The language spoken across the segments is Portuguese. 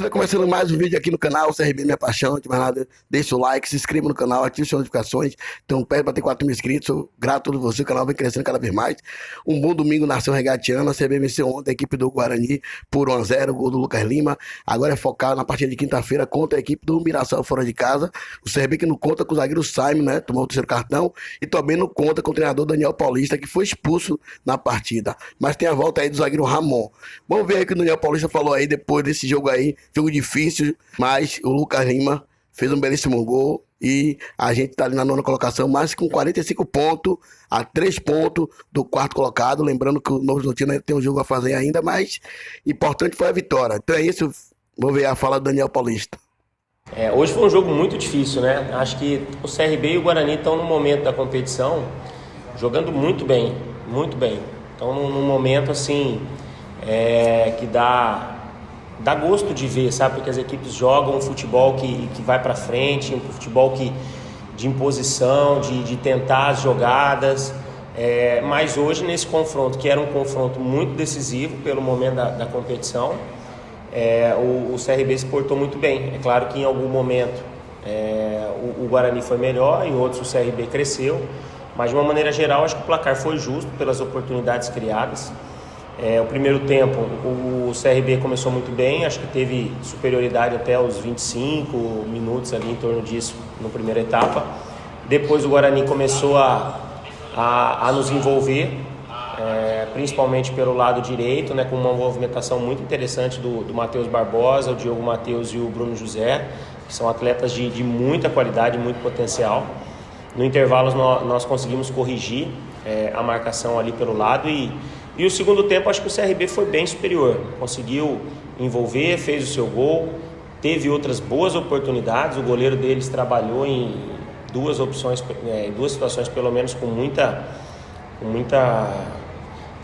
vai começando mais um vídeo aqui no canal, CRB Minha Paixão, de mais nada, deixa o like, se inscreva no canal, ative as notificações, então perto para ter 4 mil inscritos, sou grato a todos vocês, o canal vem crescendo cada vez mais. Um bom domingo, nação regatiana, a CRB venceu ontem a equipe do Guarani por 1-0, gol do Lucas Lima, agora é focado na partida de quinta-feira contra a equipe do Mirassol fora de casa, o CRB que não conta com o zagueiro Simon, né, tomou o terceiro cartão, e também não conta com o treinador Daniel Paulista, que foi expulso na partida, mas tem a volta aí do zagueiro Ramon. Vamos ver aí o que o Daniel Paulista falou aí depois desse jogo aí, jogo difícil, mas o Lucas Lima fez um belíssimo gol e a gente tá ali na nona colocação, mas com 45 pontos, a 3 pontos do quarto colocado, lembrando que o Novo Horizontino tem um jogo a fazer ainda, mas importante foi a vitória. Então é isso, vou ver a fala do Daniel Paulista. Hoje foi um jogo muito difícil, né? Acho que o CRB e o Guarani estão no momento da competição jogando muito bem, muito bem. Estão num momento assim que dá gosto de ver, sabe? Porque as equipes jogam um futebol que vai para frente, um futebol de imposição, de tentar as jogadas. Mas hoje nesse confronto, que era um confronto muito decisivo pelo momento da competição, o CRB se portou muito bem. É claro que em algum momento o Guarani foi melhor, em outros o CRB cresceu, mas de uma maneira geral acho que o placar foi justo pelas oportunidades criadas. O primeiro tempo o CRB começou muito bem, acho que teve superioridade até os 25 minutos ali em torno disso na primeira etapa. Depois o Guarani começou a nos envolver, principalmente pelo lado direito, né, com uma movimentação muito interessante do Matheus Barbosa, o Diogo Matheus e o Bruno José, que são atletas de muita qualidade, muito potencial. No intervalo nós conseguimos corrigir a marcação ali pelo lado e o segundo tempo acho que o CRB foi bem superior, conseguiu envolver, fez o seu gol, teve outras boas oportunidades, o goleiro deles trabalhou em duas situações pelo menos com muita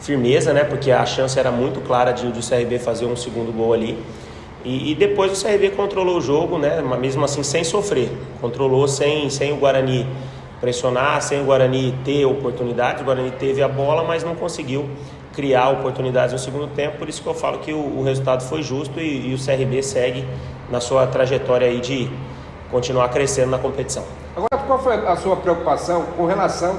firmeza, né? Porque a chance era muito clara de o CRB fazer um segundo gol ali. E depois o CRB controlou o jogo, né? Mas mesmo assim sem sofrer, controlou sem o Guarani pressionar, sem o Guarani ter oportunidades. O Guarani teve a bola, mas não conseguiu criar oportunidades no segundo tempo, por isso que eu falo que o resultado foi justo e o CRB segue na sua trajetória aí de continuar crescendo na competição. Agora, qual foi a sua preocupação com relação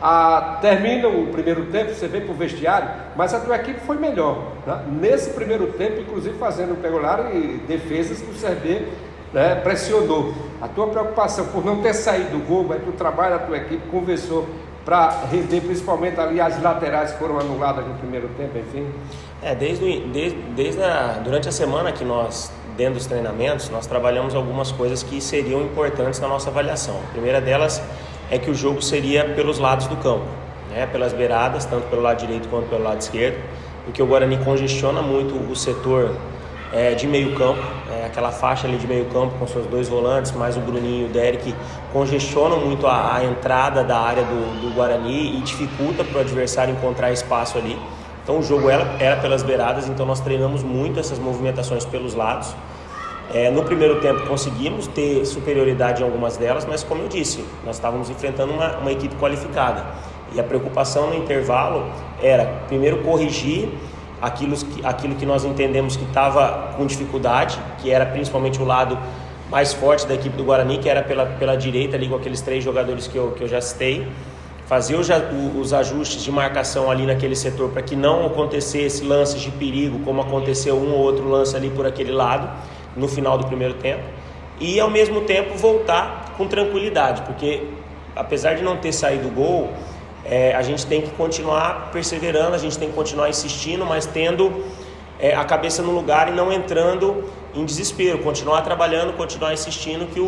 a... Termina o primeiro tempo, você vem para o vestiário, mas a tua equipe foi melhor, né? Nesse primeiro tempo, inclusive fazendo peculiar e defesas que o CRB, né, pressionou. A tua preocupação por não ter saído do gol, mas tu trabalha a tua equipe, conversou para rever, principalmente ali as laterais que foram anuladas no primeiro tempo, enfim? Durante a semana que nós, dentro dos treinamentos, nós trabalhamos algumas coisas que seriam importantes na nossa avaliação. A primeira delas é que o jogo seria pelos lados do campo, né? Pelas beiradas, tanto pelo lado direito quanto pelo lado esquerdo, porque o Guarani congestiona muito o setor de meio campo, aquela faixa ali de meio campo com seus dois volantes, mais o Bruninho e o Derek, congestionam muito a entrada da área do Guarani e dificulta para o adversário encontrar espaço ali. Então o jogo era pelas beiradas, então nós treinamos muito essas movimentações pelos lados. No primeiro tempo conseguimos ter superioridade em algumas delas, mas como eu disse, nós estávamos enfrentando uma equipe qualificada. E a preocupação no intervalo era, primeiro, corrigir aquilo que nós entendemos que estava com dificuldade, que era principalmente o lado mais forte da equipe do Guarani, que era pela direita ali com aqueles 3 jogadores que eu já citei, fazer os ajustes de marcação ali naquele setor para que não acontecesse lances de perigo, como aconteceu um ou outro lance ali por aquele lado no final do primeiro tempo, e ao mesmo tempo voltar com tranquilidade, porque apesar de não ter saído o gol, a gente tem que continuar perseverando, a gente tem que continuar insistindo, mas tendo a cabeça no lugar e não entrando em desespero, continuar trabalhando, continuar insistindo que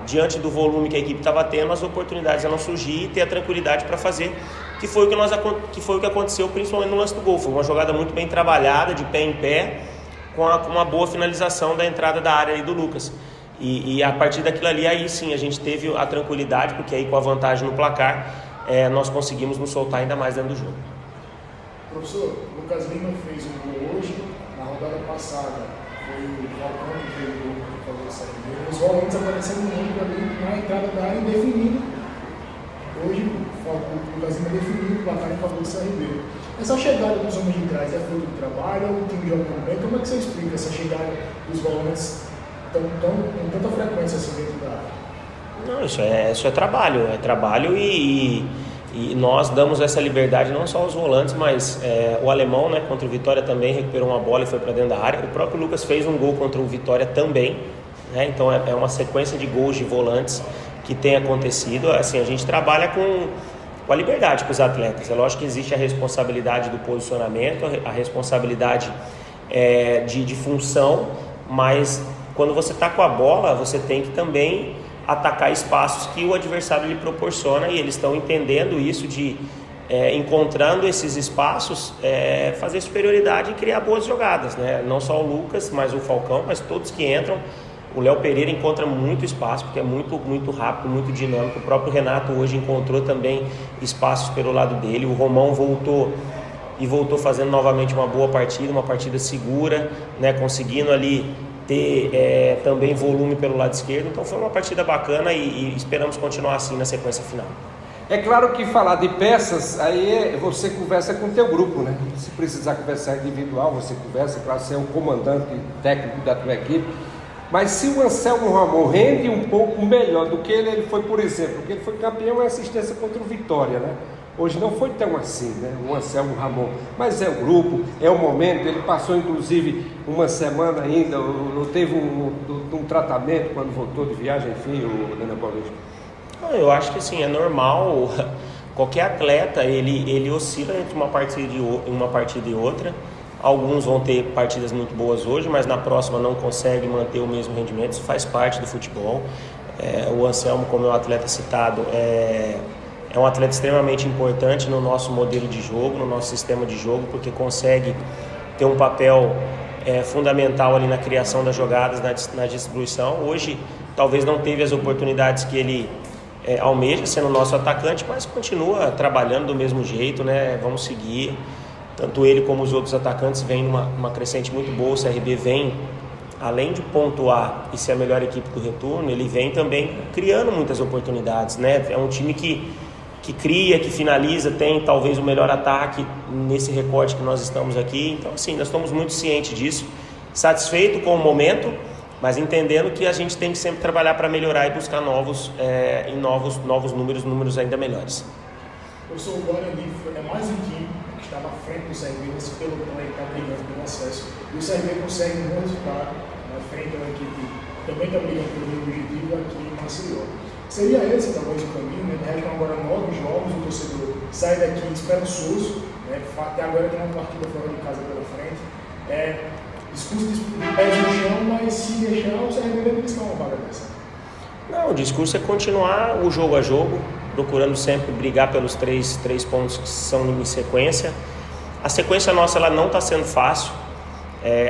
diante do volume que a equipe estava tendo, as oportunidades eram surgir e ter a tranquilidade para fazer, que foi o que aconteceu principalmente no lance do gol. Foi uma jogada muito bem trabalhada, de pé em pé, com uma boa finalização da entrada da área aí do Lucas. E a partir daquilo ali, aí sim, a gente teve a tranquilidade, porque aí com a vantagem no placar, nós conseguimos nos soltar ainda mais dentro do jogo. Professor, Lucas Lima fez um gol hoje, na rodada passada foi o Falcão que fez o gol para fazer o CRB. Os volantes aparecendo muito ali na entrada da área indefinido. Hoje o Lucas Lima definiu o placar em favor do CRB. Essa chegada dos homens de trás é fruto do trabalho, é o time jogando bem? Como é que você explica essa chegada dos volantes com tanta frequência assim dentro da área? Não, isso é trabalho e nós damos essa liberdade não só aos volantes, mas o alemão, né, contra o Vitória também recuperou uma bola e foi para dentro da área. O próprio Lucas fez um gol contra o Vitória também, né? Então é uma sequência de gols de volantes que tem acontecido. Assim, a gente trabalha com a liberdade com os atletas. É lógico que existe a responsabilidade do posicionamento, a responsabilidade de função, mas quando você está com a bola, você tem que também atacar espaços que o adversário lhe proporciona, e eles estão entendendo isso, encontrando esses espaços, fazer superioridade e criar boas jogadas, né? Não só o Lucas, mas o Falcão, mas todos que entram. O Léo Pereira encontra muito espaço, porque é muito, muito rápido, muito dinâmico. O próprio Renato hoje encontrou também espaços pelo lado dele. O Romão voltou fazendo novamente uma boa partida, uma partida segura, né? Conseguindo ali ter também volume pelo lado esquerdo. Então foi uma partida bacana e esperamos continuar assim na sequência final. É claro que falar de peças, aí você conversa com o teu grupo, né? Se precisar conversar individual, você conversa, para ser o comandante técnico da tua equipe. Mas se o Anselmo Ramon rende um pouco melhor do que ele foi, por exemplo, porque ele foi campeão em assistência contra o Vitória, né? Hoje não foi tão assim, né? O Anselmo Ramon, mas é o grupo, é o momento. Ele passou inclusive uma semana ainda, teve um tratamento quando voltou de viagem, enfim, o Daniel Paulista. Eu acho que assim, é normal. Qualquer atleta ele oscila entre uma partida e outra. Alguns vão ter partidas muito boas hoje, mas na próxima não consegue manter o mesmo rendimento. Isso faz parte do futebol. O Anselmo, como é um atleta citado, é um atleta extremamente importante no nosso modelo de jogo, no nosso sistema de jogo, porque consegue ter um papel fundamental ali na criação das jogadas, na distribuição. Hoje talvez não teve as oportunidades que ele almeja, sendo nosso atacante, mas continua trabalhando do mesmo jeito, né? Vamos seguir. Tanto ele como os outros atacantes vêm numa crescente muito boa. O CRB vem, além de pontuar e ser a melhor equipe do retorno, ele vem também criando muitas oportunidades, né? É um time que cria, que finaliza, tem talvez o melhor ataque nesse recorte que nós estamos aqui. Então, assim, nós estamos muito cientes disso, satisfeito com o momento, mas entendendo que a gente tem que sempre trabalhar para melhorar e buscar novos números ainda melhores. Professor, o Guarani é mais um time que estava à frente do CRB nesse pelotão aí que está brigando pelo acesso. E o CRB consegue um bom resultado na frente da equipe que também está brigando pelo mesmo objetivo aqui em Maceió. Seria esse talvez o caminho, né? Restam agora 9 jogos, o torcedor sai daqui esperançoso, né? Até agora tem uma partida fora de casa pela frente. Discurso de pés no chão, mas se deixar o CRB vai buscar uma vaga dessa. Não, o discurso é continuar o jogo a jogo, procurando sempre brigar pelos três pontos que são em sequência. A sequência nossa ela não está sendo fácil,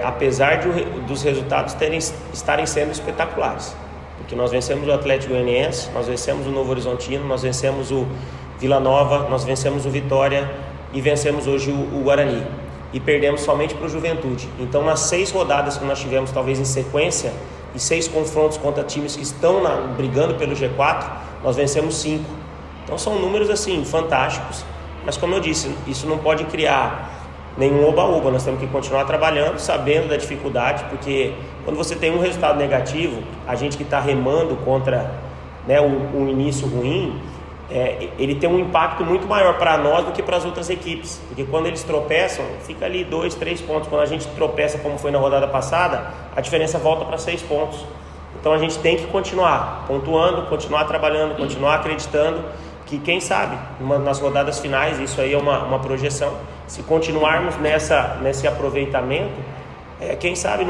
apesar dos resultados estarem sendo espetaculares. Porque nós vencemos o Atlético Goianiense, nós vencemos o Novo Horizontino, nós vencemos o Vila Nova, nós vencemos o Vitória e vencemos hoje o Guarani. E perdemos somente para o Juventude. Então, nas 6 rodadas que nós tivemos, talvez em sequência, e 6 confrontos contra times que estão brigando pelo G4, nós vencemos 5. Então são números assim fantásticos, mas como eu disse, isso não pode criar nenhum oba-oba. Nós temos que continuar trabalhando, sabendo da dificuldade, porque quando você tem um resultado negativo, a gente que está remando contra, né, um início ruim, ele tem um impacto muito maior para nós do que para as outras equipes, porque quando eles tropeçam, fica ali 2, 3 pontos. Quando a gente tropeça, como foi na rodada passada, a diferença volta para 6 pontos. Então a gente tem que continuar pontuando, continuar trabalhando, continuar acreditando que quem sabe, nas rodadas finais, isso aí é uma projeção, se continuarmos nesse aproveitamento, quem sabe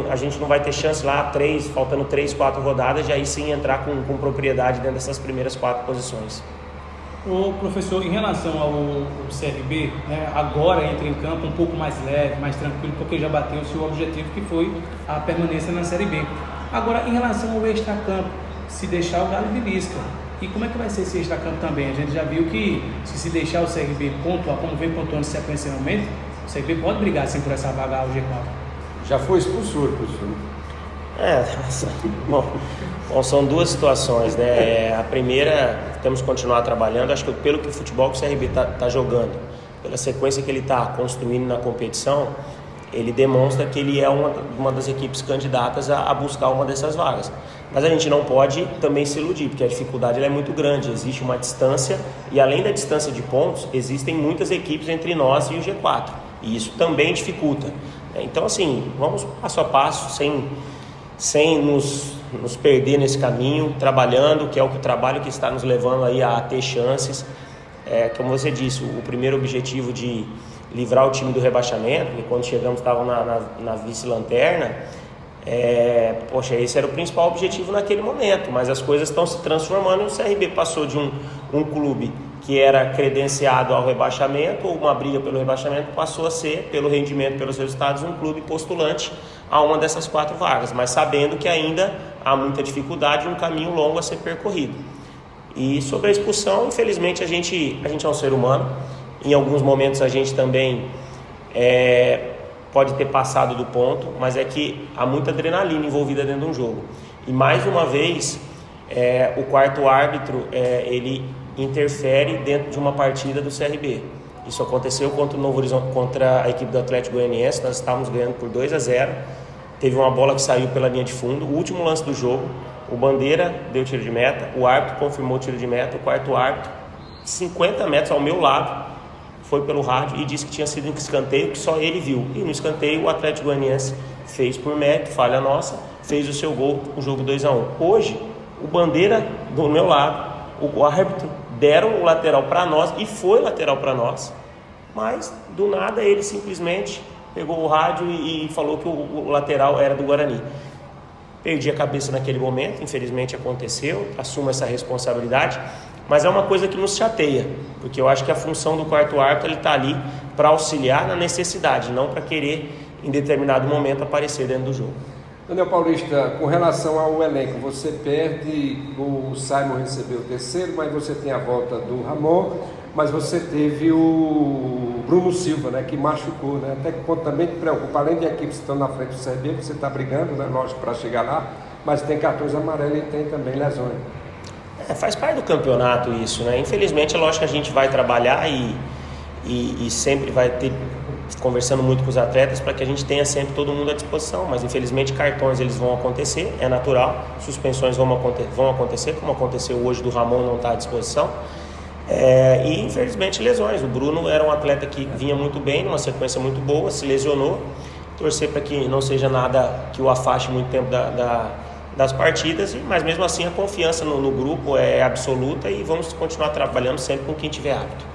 a gente não vai ter chance lá, faltando 3, 4 rodadas, de aí sim entrar com propriedade dentro dessas primeiras 4 posições. O professor, em relação ao CRB, né, agora entra em campo um pouco mais leve, mais tranquilo, porque já bateu o seu objetivo, que foi a permanência na Série B. Agora, em relação ao extracampo, se deixar o Galo belisca. E como é que vai ser esse extracampo também? A gente já viu que se deixar o CRB pontuar, como vem pontuando sequencialmente, o CRB pode brigar assim por essa vaga ao G4. Já foi expulsor, professor. Bom, são 2 situações, né? A primeira, temos que continuar trabalhando. Acho que pelo que o futebol que o CRB está jogando, pela sequência que ele está construindo na competição, ele demonstra que ele é uma das equipes candidatas a buscar uma dessas vagas. Mas a gente não pode também se iludir, porque a dificuldade ela é muito grande, existe uma distância, e além da distância de pontos, existem muitas equipes entre nós e o G4, e isso também dificulta. Então, assim, vamos passo a passo, sem nos perder nesse caminho, trabalhando, que é o trabalho que está nos levando aí a ter chances. Como você disse, o primeiro objetivo de livrar o time do rebaixamento, e quando chegamos estavam na vice-lanterna, esse era o principal objetivo naquele momento, mas as coisas estão se transformando e o CRB passou de um clube que era credenciado ao rebaixamento, ou uma briga pelo rebaixamento, passou a ser, pelo rendimento, pelos resultados, um clube postulante a uma dessas 4 vagas, mas sabendo que ainda há muita dificuldade e um caminho longo a ser percorrido. E sobre a expulsão, infelizmente a gente é um ser humano, em alguns momentos a gente também pode ter passado do ponto, mas é que há muita adrenalina envolvida dentro de um jogo. E mais uma vez, o quarto árbitro, ele interfere dentro de uma partida do CRB. Isso aconteceu contra o Novo Horizonte, contra a equipe do Atlético Goianiense, nós estávamos ganhando por 2-0, teve uma bola que saiu pela linha de fundo, o último lance do jogo, o Bandeira deu tiro de meta, o árbitro confirmou o tiro de meta, o quarto árbitro, 50 metros ao meu lado, foi pelo rádio e disse que tinha sido um escanteio que só ele viu. E no escanteio o Atlético Goianiense fez por mérito, falha nossa, fez o seu gol, o jogo 2-1. Hoje, o Bandeira do meu lado, o árbitro deram o lateral para nós e foi lateral para nós, mas do nada ele simplesmente pegou o rádio e falou que o lateral era do Guarani. Perdi a cabeça naquele momento, infelizmente aconteceu, assumo essa responsabilidade, mas é uma coisa que nos chateia, porque eu acho que a função do quarto árbitro está ali para auxiliar na necessidade, não para querer em determinado momento aparecer dentro do jogo. Daniel Paulista, com relação ao elenco, você perde, o Simon recebeu o terceiro, mas você tem a volta do Ramon, mas você teve o Bruno Silva, né, que machucou, né? Até que ponto também te preocupa, além de equipes que estão na frente do CRB, você está brigando, né, lógico, para chegar lá, mas tem cartões amarelos e tem também lesões. Faz parte do campeonato isso, né? Infelizmente, é lógico que a gente vai trabalhar e sempre vai ter, conversando muito com os atletas, para que a gente tenha sempre todo mundo à disposição, mas infelizmente cartões eles vão acontecer, é natural, suspensões vão acontecer, como aconteceu hoje do Ramon não está à disposição, e infelizmente lesões. O Bruno era um atleta que vinha muito bem, numa sequência muito boa, se lesionou, torcer para que não seja nada que o afaste muito tempo das partidas, mas mesmo assim a confiança no grupo é absoluta e vamos continuar trabalhando sempre com quem tiver hábito.